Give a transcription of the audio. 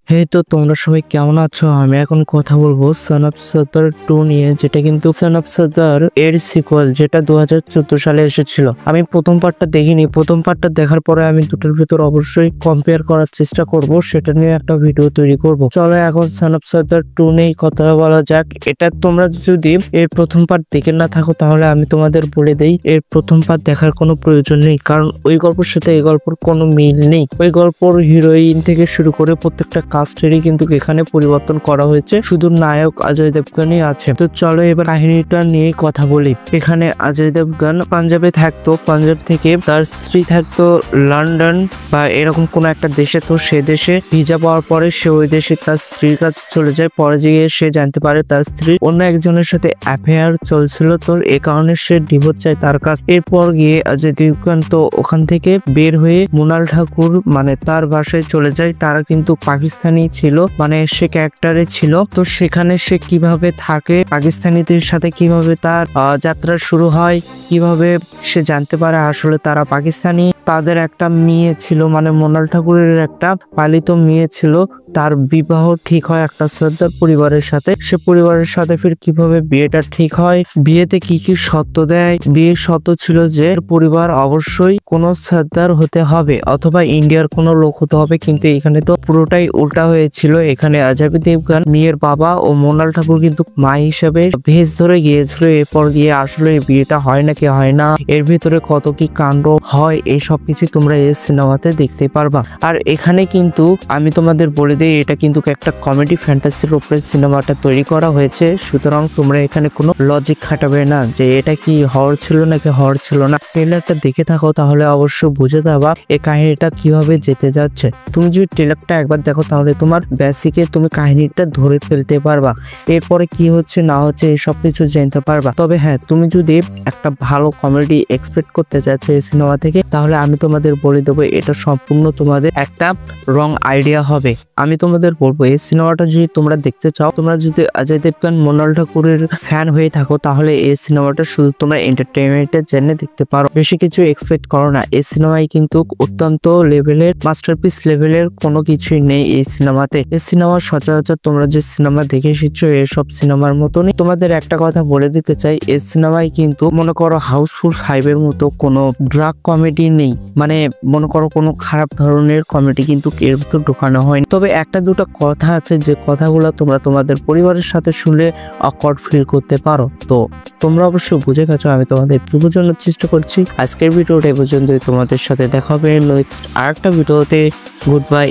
তো তোমরা সবাই কেমন আছো? আমি এখন কথা বলবো সন অফ সর্দার 2 নিয়ে, যেটা কিন্তু সন অফ সর্দার এর সিকুয়েল, যেটা 2014 সালে এসেছিল। আমি প্রথম পার্টটা দেখিনি। প্রথম পার্টটা দেখার পরে আমি দুটোর ভিতর অবশ্যই কম্পেয়ার করার চেষ্টা করব, সেটা নিয়ে একটা ভিডিও তৈরি করব। চলো এখন সন অফ সর্দার 2 নিয়ে কথা বলা যাক। এটা তোমরা যদি এর প্রথম পার্ট দেখে না থাকো তাহলে আমি তোমাদের বলে দেই, এর প্রথম পার্ট দেখার কোনো প্রয়োজন নেই, কারণ ওই গল্পের সাথে এই গল্পের কোনো মিল নেই। ওই গল্পর হিরোইন থেকে শুরু করে প্রত্যেকটা কাস্টেরই কিন্তু এখানে পরিবর্তন করা হয়েছে, শুধু নায়ক অজয় দেবগনই আছে। তো চলো এবার কাহিনীটা নিয়ে কথা বলি। এখানে অজয় দেবগন পাঞ্জাবে থাকতো, পাঞ্জাব থেকে তার স্ত্রী থাকতো লন্ডন বা এরকম কোন একটা দেশে। তো সে দেশে ভিসা পাওয়ার পরে সে ওই দেশে তার স্ত্রীর কাছে চলে যায়। পরে গিয়ে সে জানতে পারে তার স্ত্রী অন্য একজনের সাথে অ্যাফেয়ার চলছিল, তো এই কারণে সে ডিভোর্স চায় তার কাছে। এরপর গিয়ে অজয় দেবগন তো ওখান থেকে বের হয়ে মৃণাল ঠাকুর মানে তার বাসায় চলে যায়। তারা কিন্তু পাকিস্তানি ছিল, মানে সে ক্যারেক্টারে ছিল। তো সেখানে সে কিভাবে থাকে, পাকিস্তানিদের সাথে কিভাবে তার যাত্রা শুরু হয়, কিভাবে সে জানতে পারে আসলে তারা পাকিস্তানি। তাদের একটা মেয়ে ছিল, মানে মৃণাল ঠাকুরের একটা পালিত মেয়ে ছিল, তার বিবাহ ঠিক হয় একটা সর্দার পরিবারের সাথে। সে পরিবারের সাথে ফির কিভাবে বিয়েটা ঠিক হয়, বিয়েতে কি কি শর্ত দেয়। বিয়ের শর্ত ছিল যে পরিবার অবশ্যই কোনো সর্দার হতে হবে অথবা ইন্ডিয়ার কোনো লোক হতে হবে, কিন্তু এখানে তো পুরোটাই উল্টা হয়েছিল। এখানে অজয় দেবগন মেয়ের বাবা ও মৃণাল ঠাকুর কিন্তু মা হিসেবে ভেস ধরে গিয়েছিল। এরপর গিয়ে আসলে বিয়েটা হয় নাকি হয় না, এর ভিতরে কত কি কাণ্ড হয়, এই সব কিছু তোমরা এই সিনেমাতে দেখতে পারবা। আর এখানে কিন্তু আমি তোমাদের বলে দিই, এটা কিন্তু একটা কমেডি ফ্যান্টাসির উপরে সিনেমাটা তৈরি করা হয়েছে, সুতরাং তোমরা এখানে কোনো লজিক খাটাবে না যে এটা কি হরর ছিল নাকি হরর ছিল না। ট্রেলারটা দেখে থাকো তাহলে অবশ্য বুঝে যাবা এই কাহিনীটা কিভাবে যেতে যাচ্ছে। তুমি যদি ট্রেলারটা একবার দেখো তাহলে তোমার বেসিকে তুমি কাহিনীটা ধরে ফেলতে পারবা, এরপরে কি হচ্ছে না হচ্ছে এই সব কিছু জানতে পারবা। তবে হ্যাঁ, তুমি যদি একটা ভালো কমেডি এক্সপেক্ট করতে চাচ্ছ এই সিনেমা থেকে, তাহলে আমি তোমাদের বলে দেবো এটা সম্পূর্ণ তোমাদের একটা রং আইডিয়া হবে। আমি তোমাদের বলবো এই সিনেমাটা যদি তোমরা দেখতে চাও, তোমরা যদি অজয় দেবগন মৃণাল ঠাকুরের ফ্যান হয়ে থাকো, তাহলে এই সিনেমাটা শুধু তোমরা এন্টারটেইনমেন্টের জন্য দেখতে পারো, বেশি কিছু এক্সপেক্ট করো না। এই সিনেমায় কিন্তু অত্যন্ত লেভেলের মাস্টারপিস লেভেলের কোনো কিছুই নেই এই সিনেমাতে। এই সিনেমা সচরাচর তোমরা যে সিনেমা দেখে এসেছো এসব সিনেমার মতনই। তোমাদের একটা কথা বলে দিতে চাই, এই সিনেমায় কিন্তু মনে করো হাউসফুল 5 এর মতো কোনো ড্রাগ কমেডি নেই, মানে মনে করো কোনো খারাপ ধরনের কমেডি কিন্তু এর ভিতর ঢোকানো হয়নি। তবে একটা দুটো কথা আছে যে কথাগুলো তোমরা তোমাদের পরিবারের সাথে শুনলে অকওয়ার্ড ফিল করতে পারো। তো তোমরা অবশ্য বুঝে গেছো, আমি তোমাদের বোঝানোর চেষ্টা করছি। আজকের ভিডিওটা এই পর্যন্তই, তোমাদের সাথে দেখা হবে নেক্সট আরেকটা ভিডিওতে। Good bye.